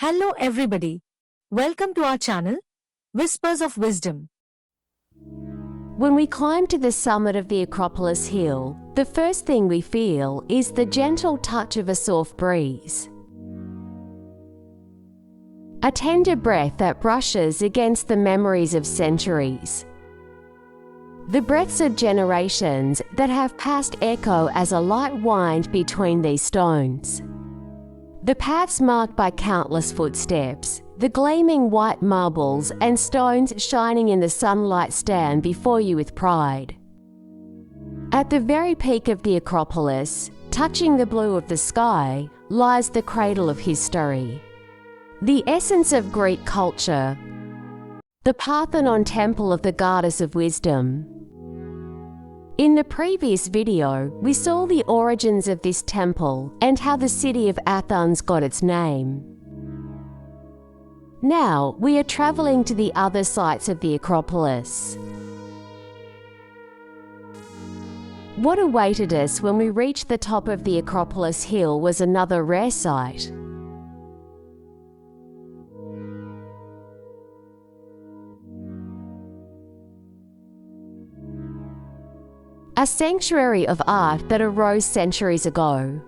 Hello everybody. Welcome to our channel, Whispers of Wisdom. When we climb to the summit of the Acropolis Hill, the first thing we feel is the gentle touch of a soft breeze. A tender breath that brushes against the memories of centuries. The breaths of generations that have passed echo as a light wind between these stones. The paths marked by countless footsteps, the gleaming white marbles and stones shining in the sunlight stand before you with pride. At the very peak of the Acropolis, touching the blue of the sky, lies the cradle of history. The essence of Greek culture, the Parthenon temple of the goddess of wisdom. In the previous video, we saw the origins of this temple and how the city of Athens got its name. Now, we are traveling to the other sites of the Acropolis. What awaited us when we reached the top of the Acropolis Hill was another rare sight. A sanctuary of art that arose centuries ago.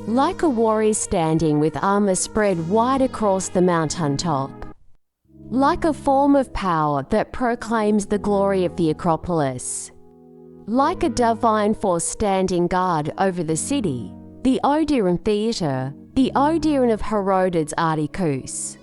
Like a warrior standing with armor spread wide across the mountain top. Like a form of power that proclaims the glory of the Acropolis. Like a divine force standing guard over the city, the Odeon Theatre, the Odeon of Herodes Atticus.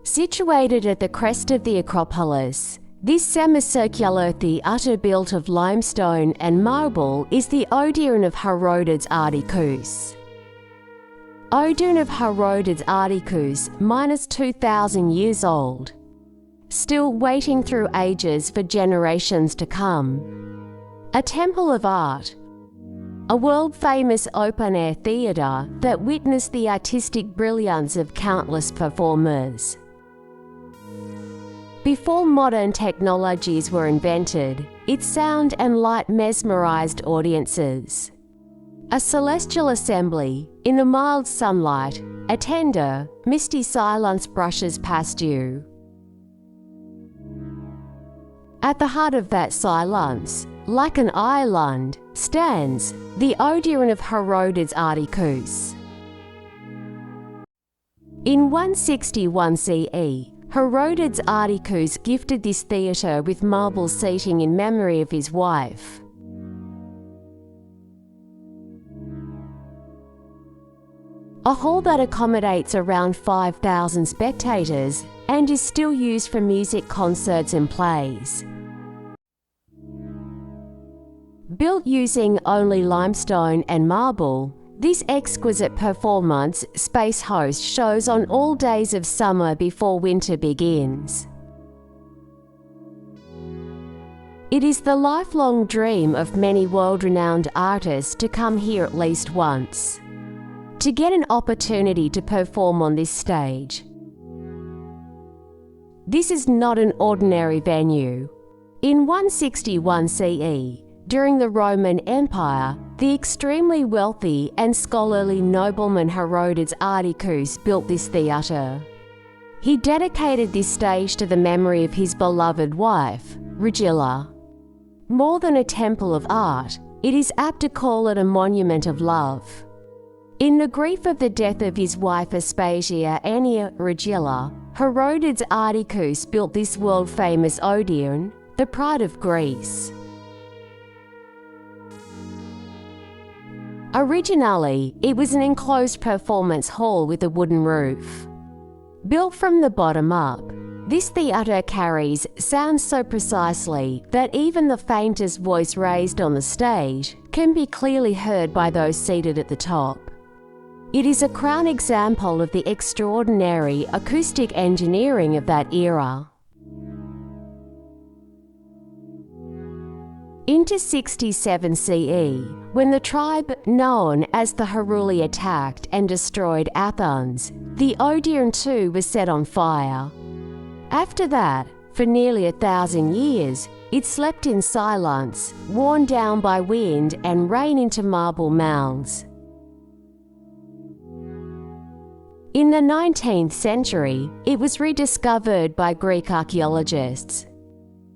Situated at the crest of the Acropolis, this semicircular theatre built of limestone and marble is the Odeon of Herodes Atticus. Odeon of Herodes Atticus, minus 2,000 years old. Still waiting through ages for generations to come. A temple of art. A world-famous open-air theatre that witnessed the artistic brilliance of countless performers. Before modern technologies were invented, its sound and light mesmerized audiences. A celestial assembly, in the mild sunlight, a tender, misty silence brushes past you. At the heart of that silence, like an island, stands the Odeon of Herodes Atticus. In 161 CE, Herodes Atticus gifted this theatre with marble seating in memory of his wife. A hall that accommodates around 5,000 spectators and is still used for music concerts and plays. Built using only limestone and marble, this exquisite performance space hosts shows on all days of summer before winter begins. It is the lifelong dream of many world-renowned artists to come here at least once, to get an opportunity to perform on this stage. This is not an ordinary venue. In 161 CE, during the Roman Empire, the extremely wealthy and scholarly nobleman Herodes Atticus built this theatre. He dedicated this stage to the memory of his beloved wife, Regilla. More than a temple of art, it is apt to call it a monument of love. In the grief of the death of his wife Aspasia Annia Regilla, Herodes Atticus built this world-famous Odeon, the pride of Greece. Originally, it was an enclosed performance hall with a wooden roof. Built from the bottom up, this theatre carries sound so precisely that even the faintest voice raised on the stage can be clearly heard by those seated at the top. It is a crown example of the extraordinary acoustic engineering of that era. Into 67 CE, When the tribe known as the Heruli attacked and destroyed Athens, the Odeon too was set on fire. After that, for nearly 1,000 years, it slept in silence, worn down by wind and rain into marble mounds. In the 19th century, it was rediscovered by Greek archaeologists.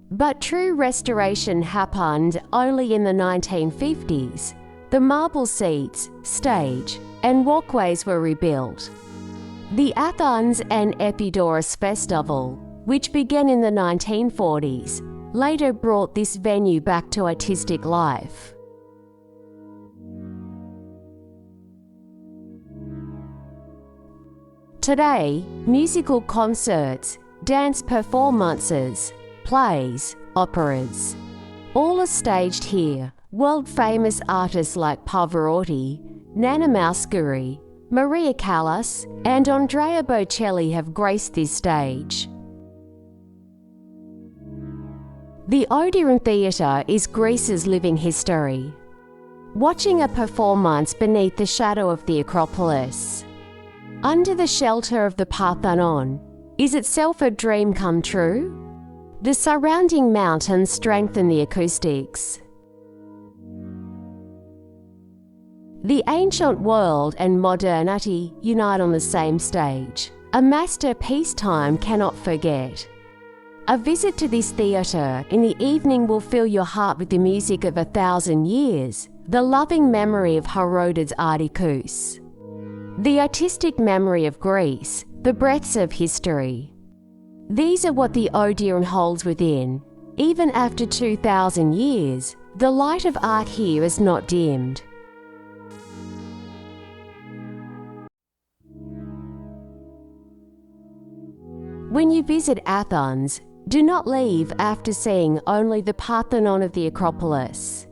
But true restoration happened only in the 1950s. The marble seats, stage, and walkways were rebuilt. The Athens and Epidaurus Festival, which began in the 1940s, later brought this venue back to artistic life. Today, musical concerts, dance performances, plays, operas, all are staged here. World-famous artists like Pavarotti, Nana Mouskouri, Maria Callas, and Andrea Bocelli have graced this stage. The Odeon Theatre is Greece's living history. Watching a performance beneath the shadow of the Acropolis, under the shelter of the Parthenon, is itself a dream come true? The surrounding mountains strengthen the acoustics. The ancient world and modernity unite on the same stage. A master peacetime cannot forget. A visit to this theatre in the evening will fill your heart with the music of 1,000 years, the loving memory of Herodes Atticus, the artistic memory of Greece, the breaths of history. These are what the Odeon holds within. Even after 2,000 years, the light of art here is not dimmed. When you visit Athens, do not leave after seeing only the Parthenon of the Acropolis.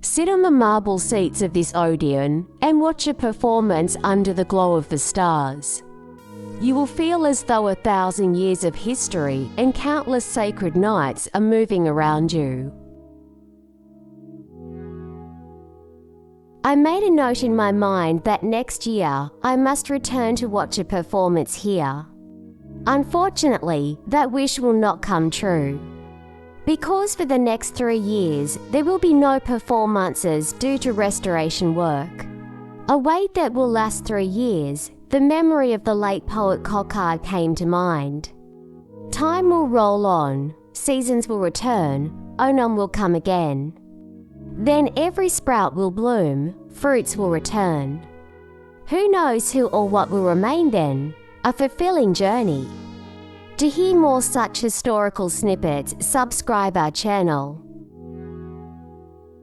Sit on the marble seats of this Odeon and watch a performance under the glow of the stars. You will feel as though 1,000 years of history and countless sacred nights are moving around you. I made a note in my mind that next year I must return to watch a performance here. Unfortunately, that wish will not come true, because for the next 3 years there will be no performances due to restoration work. A wait that will last 3 years. The memory of the late poet Coquard came to mind. Time will roll on, seasons will return, Onan will come again. Then every sprout will bloom, fruits will return. Who knows who or what will remain then? A fulfilling journey. To hear more such historical snippets, subscribe our channel.